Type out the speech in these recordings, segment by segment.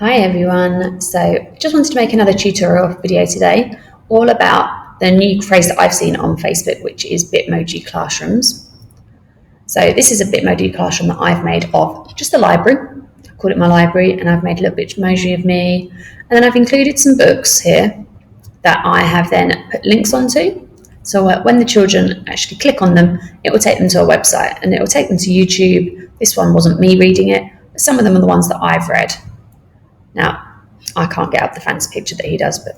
Hi everyone, so just wanted to make another tutorial video today all about the new phrase that I've seen on Facebook, which is Bitmoji classrooms. So this is a Bitmoji classroom that I've made of just a library. I called it my library and I've made a little Bitmoji of me, and then I've included some books here that I have then put links onto. So when the children actually click on them, it will take them to a website and it will take them to YouTube. This one wasn't me reading it, but some of them are the ones that I've read. Now, I can't get up the fancy picture that he does, but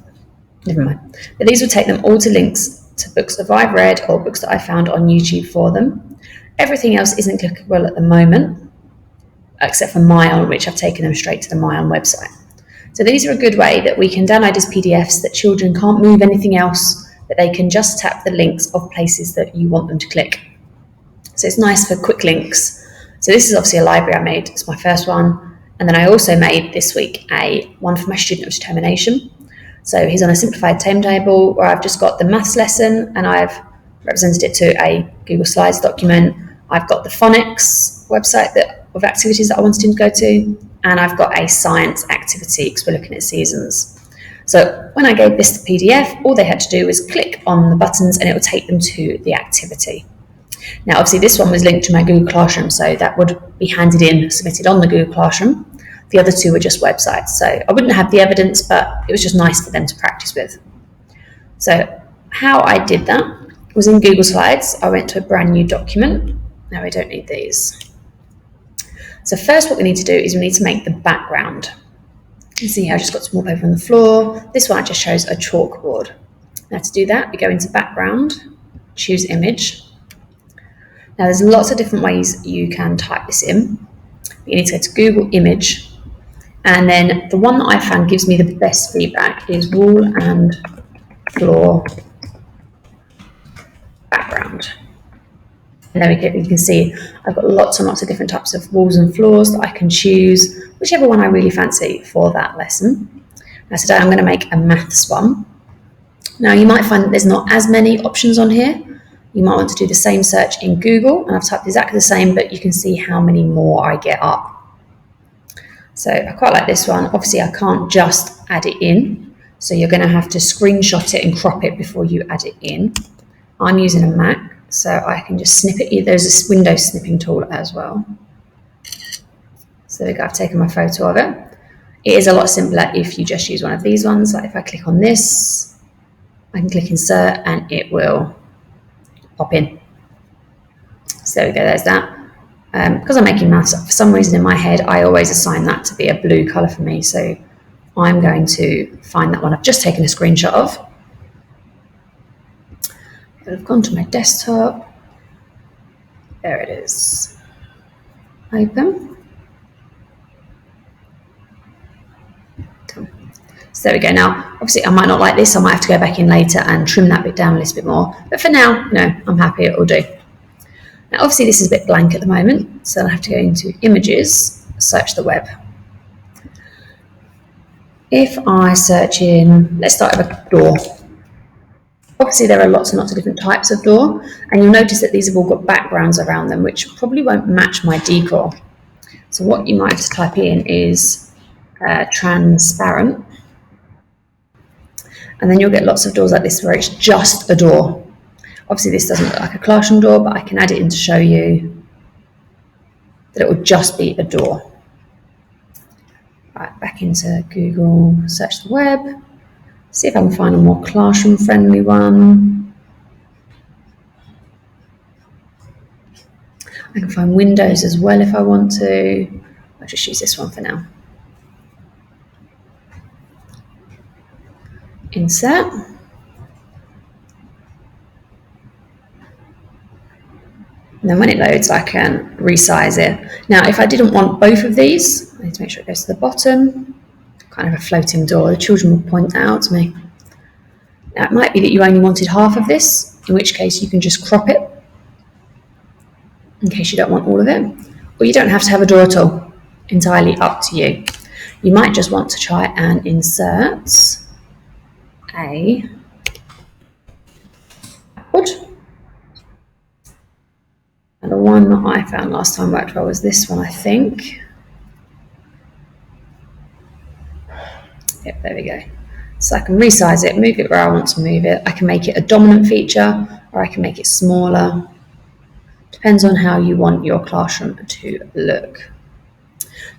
never mind. But these will take them all to links to books that I've read or books that I found on YouTube for them. Everything else isn't clickable at the moment, except for MyOn, which I've taken them straight to the MyOn website. So these are a good way that we can download as PDFs that children can't move anything else, but they can just tap the links of places that you want them to click. So it's nice for quick links. So this is obviously a library I made. It's my first one. And then I also made this week one for my student of determination. So he's on a simplified timetable where I've just got the maths lesson and I've represented it to a Google Slides document. I've got the phonics website of activities that I wanted him to go to, and I've got a science activity because we're looking at seasons. So when I gave this the PDF, all they had to do was click on the buttons and it would take them to the activity. Now, obviously, this one was linked to my Google Classroom, so that would be handed in, submitted on the Google Classroom. The other two were just websites, so I wouldn't have the evidence, but it was just nice for them to practice with. So how I did that was in Google Slides. I went to a brand new document. Now we don't need these. So first what we need to do is we need to make the background. You see how I just got some wallpaper on the floor. This one just shows a chalkboard. Now to do that, we go into background, choose image. Now there's lots of different ways you can type this in. You need to go to Google image, and then the one that I found gives me the best feedback is wall and floor background. And then you can see I've got lots and lots of different types of walls and floors that I can choose, whichever one I really fancy for that lesson. Now today I'm going to make a maths one. Now you might find that there's not as many options on here. You might want to do the same search in Google, and I've typed exactly the same, but you can see how many more I get up. So I quite like this one. Obviously I can't just add it in, so you're going to have to screenshot it and crop it before you add it in. I'm using a Mac, so I can just snip it. There's a window snipping tool as well. So there we go, I've taken my photo of it. It is a lot simpler if you just use one of these ones. Like if I click on this, I can click insert and it will pop in. So there we go, there's that. Because I'm making maths, for some reason in my head, I always assign that to be a blue colour for me. So I'm going to find that one I've just taken a screenshot of. I've gone to my desktop. There it is. Open. Done. So there we go. Now, obviously I might not like this. I might have to go back in later and trim that bit down a little bit more. But for now, no, I'm happy, it will do. Now, obviously this is a bit blank at the moment, so I'll have to go into images, search the web. If I search in, let's start with a door. Obviously there are lots and lots of different types of door, and you'll notice that these have all got backgrounds around them, which probably won't match my decor. So what you might have to type in is transparent, and then you'll get lots of doors like this where it's just a door. Obviously this doesn't look like a classroom door, but I can add it in to show you that it will just be a door. Right, back into Google, search the web, see if I can find a more classroom friendly one. I can find windows as well if I want to. I'll just use this one for now. Insert. And then when it loads, I can resize it. Now, if I didn't want both of these, I need to make sure it goes to the bottom. Kind of a floating door. The children will point that out to me. Now, it might be that you only wanted half of this, in which case you can just crop it, in case you don't want all of it. Or you don't have to have a door at all. Entirely up to you. You might just want to try and insert a wood. And the one that I found last time worked well was this one, I think. Yep, there we go. So I can resize it, move it where I want to move it. I can make it a dominant feature, or I can make it smaller. Depends on how you want your classroom to look.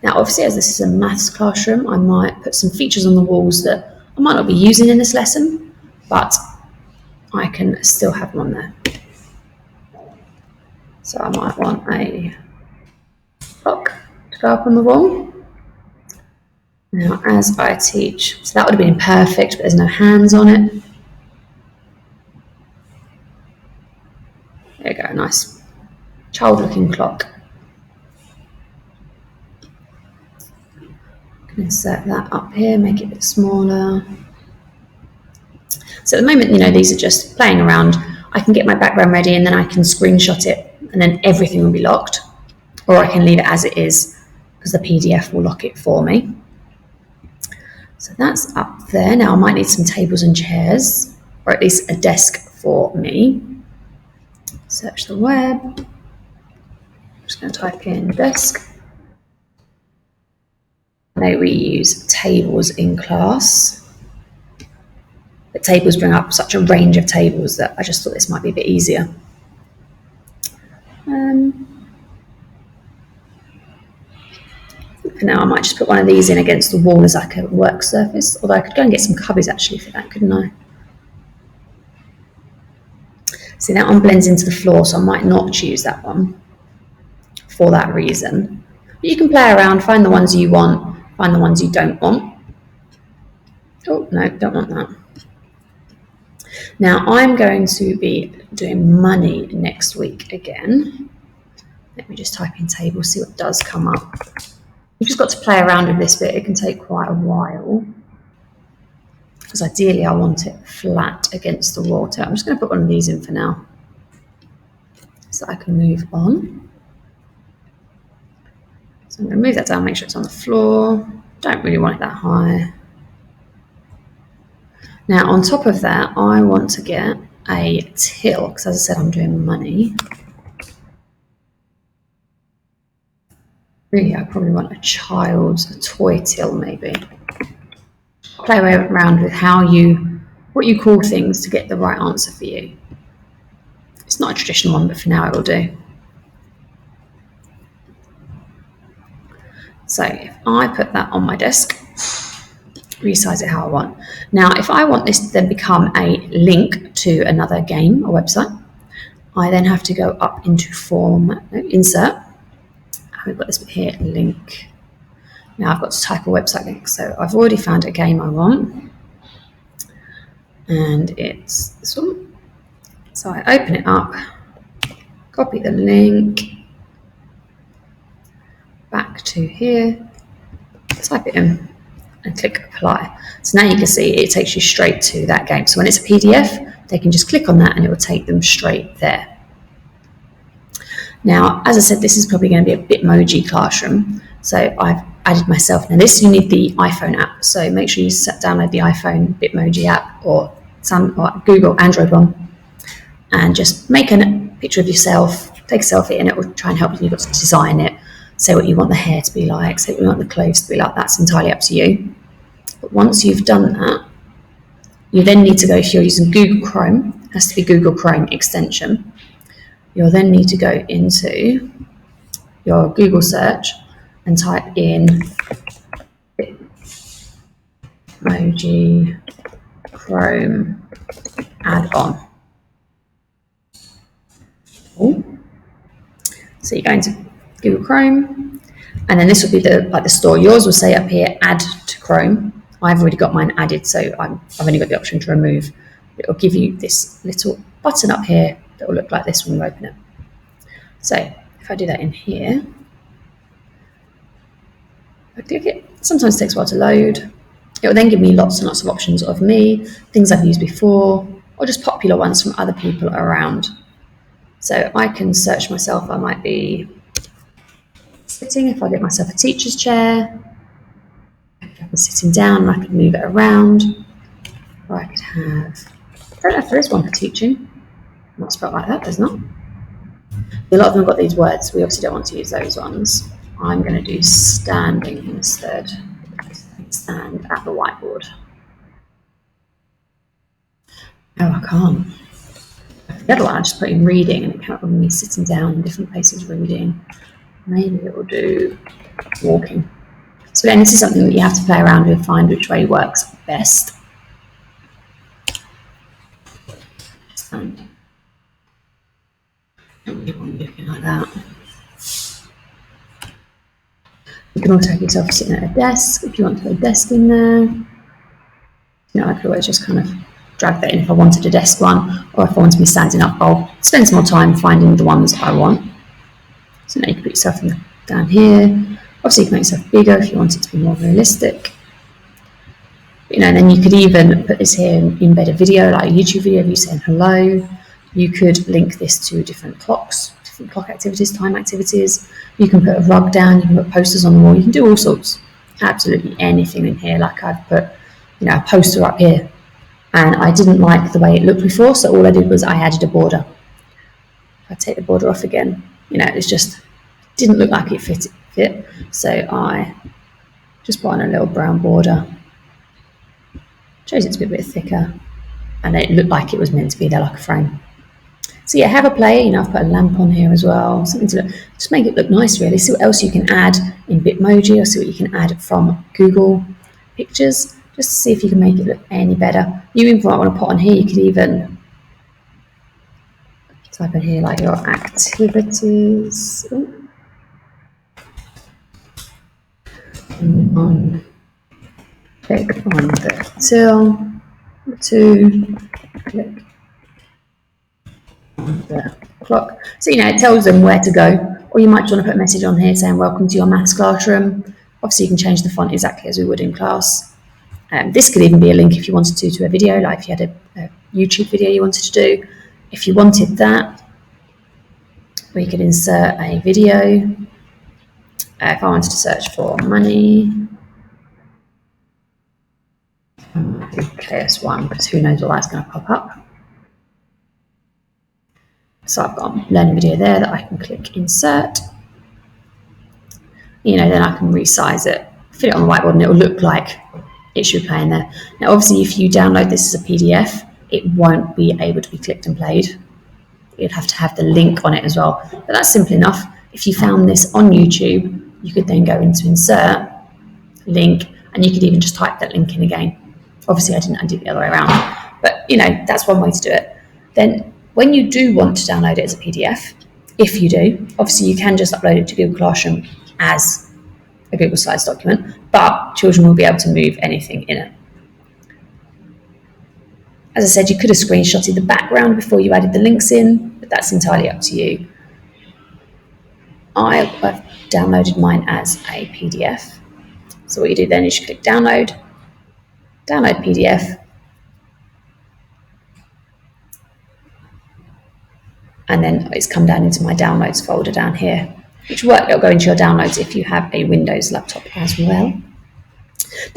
Now, obviously, as this is a maths classroom, I might put some features on the walls that I might not be using in this lesson, but I can still have them on there. So I might want a clock to go up on the wall. Now, as I teach, so that would have been perfect, but there's no hands on it. There you go, nice child-looking clock. Insert that up here, make it a bit smaller. So at the moment, these are just playing around. I can get my background ready and then I can screenshot it and then everything will be locked. Or I can leave it as it is because the PDF will lock it for me. So that's up there. Now I might need some tables and chairs, or at least a desk for me. Search the web. I'm just going to type in desk. I know we use tables in class, but tables bring up such a range of tables that I just thought this might be a bit easier. For now, I might just put one of these in against the wall as like a work surface, although I could go and get some cubbies actually for that, couldn't I? See, that one blends into the floor, so I might not choose that one for that reason. But you can play around, find the ones you want, find the ones you don't want. Oh, no, don't want that. Now, I'm going to be doing money next week again. Let me just type in table, see what does come up. You've just got to play around with this bit. It can take quite a while. Because ideally, I want it flat against the wall. So I'm just going to put one of these in for now. So I can move on. So I'm going to move that down, make sure it's on the floor. Don't really want it that high. Now, on top of that, I want to get a till, because as I said, I'm doing money. Really, I probably want a toy till maybe. Play around with what you call things to get the right answer for you. It's not a traditional one, but for now it will do. So if I put that on my desk, resize it how I want. Now, if I want this to then become a link to another game or website, I then have to go up into insert. We've got this bit here, link. Now I've got to type a website link. So I've already found a game I want. And it's this one. So I open it up, copy the link, back to here, type it in, and click apply. So now you can see it takes you straight to that game. So when it's a PDF, they can just click on that and it will take them straight there. Now, as I said, this is probably going to be a Bitmoji classroom. So I've added myself. Now this, you need the iPhone app. So make sure you download the iPhone Bitmoji app or Google Android one. And just make a picture of yourself, take a selfie, and it will try and help you. You've got to design it, say what you want the hair to be like, say what you want the clothes to be like. That's entirely up to you. But once you've done that, you then need to go, if you're using Google Chrome, it has to be Google Chrome extension. You'll then need to go into your Google search and type in Bitmoji Chrome add-on. So you go into Google Chrome, and then this will be the store. Yours will say up here, add to Chrome. I've already got mine added, so I've only got the option to remove. It will give you this little button up here that will look like this when you open it. So if I do that in here, I click it. Sometimes it takes a while to load. It will then give me lots and lots of options of me, things I've used before, or just popular ones from other people around. So I can search myself. I might be sitting. If I get myself a teacher's chair, I could have me sitting down and I could move it around. Or I could have, I don't know if there is one for teaching. Not spelled like that, there's not. A lot of them have got these words. We obviously don't want to use those ones. I'm going to do standing instead. stand at the whiteboard. Oh, I can't. The other one I just put in reading, and it can't remember me sitting down in different places reading. Maybe it will do walking. So then this is something that you have to play around with, find which way works best. And looking like that. You can also have yourself sitting at a desk if you want to put a desk in there. You know, I could always just kind of drag that in if I wanted a desk one, or if I want to be standing up, I'll spend some more time finding the ones I want. So now you can put yourself down here. Obviously you can make yourself bigger if you want it to be more realistic. But, you know, and then you could even put this here and embed a video, like a YouTube video of you saying hello. You could link this to different clocks, different clock activities, time activities. You can put a rug down, you can put posters on the wall, you can do all sorts, absolutely anything in here. Like I've put, you know, a poster up here, and I didn't like the way it looked before, so all I did was I added a border. If I take the border off again, you know, it's just didn't look like it fit. So I just put on a little brown border. Shows it to be a bit thicker, and it looked like it was meant to be there like a frame. So yeah, have a play. You know, I've put a lamp on here as well, something to look, just make it look nice really. See what else you can add in Bitmoji, or see what you can add from Google Pictures, just to see if you can make it look any better. You even might want to put on here, you could even type in here like your activities. And click on the till to click on the clock. So, you know, it tells them where to go. Or you might just want to put a message on here saying, welcome to your maths classroom. Obviously, you can change the font exactly as we would in class. This could even be a link if you wanted to a video, like if you had a YouTube video you wanted to do. If you wanted that, we could insert a video. If I wanted to search for money, KS1, because who knows what that's going to pop up. So I've got a learning video there that I can click insert. You know, then I can resize it, fit it on the whiteboard, and it will look like it should play in there. Now, obviously, if you download this as a PDF, it won't be able to be clicked and played. You'd have to have the link on it as well. But that's simple enough. If you found this on YouTube, you could then go into insert, link, and you could even just type that link in again. Obviously, I did it the other way around. But, you know, that's one way to do it. Then, when you do want to download it as a PDF, if you do, obviously you can just upload it to Google Classroom as a Google Slides document, but children will be able to move anything in it. As I said, you could have screenshotted the background before you added the links in, but that's entirely up to you. I've downloaded mine as a PDF. So what you do then is you click download, download PDF, and then it's come down into my downloads folder down here, which will work. It'll go into your downloads if you have a Windows laptop as well. Now,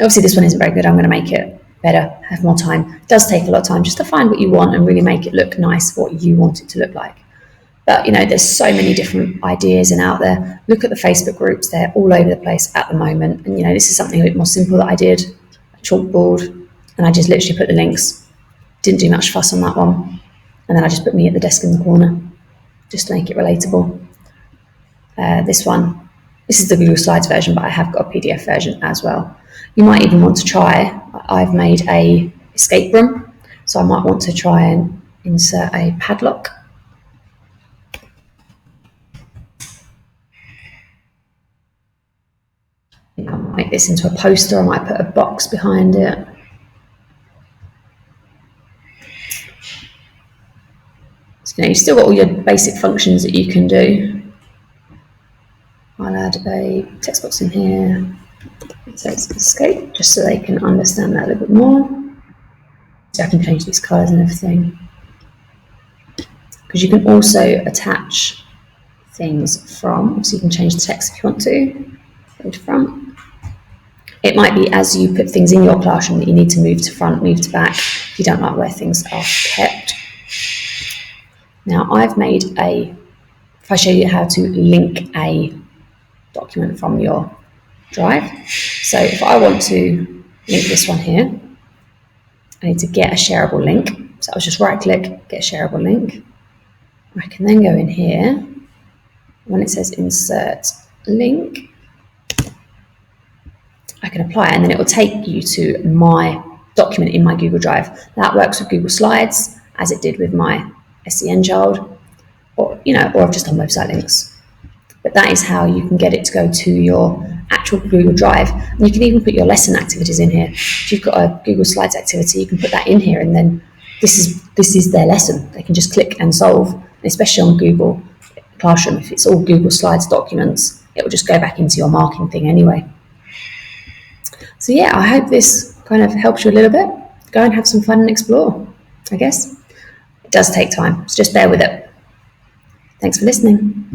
obviously this one isn't very good. I'm going to make it better, have more time. It does take a lot of time just to find what you want and really make it look nice for what you want it to look like. But, you know, there's so many different ideas and out there. Look at the Facebook groups. They're all over the place at the moment. And, you know, this is something a bit more simple that I did, a chalkboard, and I just literally put the links. Didn't do much fuss on that one. And then I just put me at the desk in the corner just to make it relatable. This one, this is the Google Slides version, but I have got a PDF version as well. You might even want to try, I've made a escape room, so I might want to try and insert a padlock. I might make this into a poster, I might put a box behind it. So, you know, you've still got all your basic functions that you can do. I'll add a text box in here. So it's escape, just so they can understand that a little bit more. So I can change these colours and everything. Because you can also attach things from, so you can change the text if you want to. Go to front. It might be as you put things in your classroom that you need to move to front, move to back, if you don't like where things are kept. Now I've made if I show you how to link a document from your drive. So if I want to link this one here, I need to get a shareable link. So I'll just right click, get a shareable link. I can then go in here, when it says insert link, I can apply it, and then it will take you to my document in my Google Drive. That works with Google Slides, as it did with my SEN child, or or I've just done website links. But that is how you can get it to go to your actual Google Drive. And you can even put your lesson activities in here. If you've got a Google Slides activity, you can put that in here, and then this is their lesson. They can just click and solve. And especially on Google Classroom, if it's all Google Slides documents, it will just go back into your marking thing anyway. So yeah, I hope this kind of helps you a little bit. Go and have some fun and explore, I guess. It does take time, so just bear with it. Thanks for listening.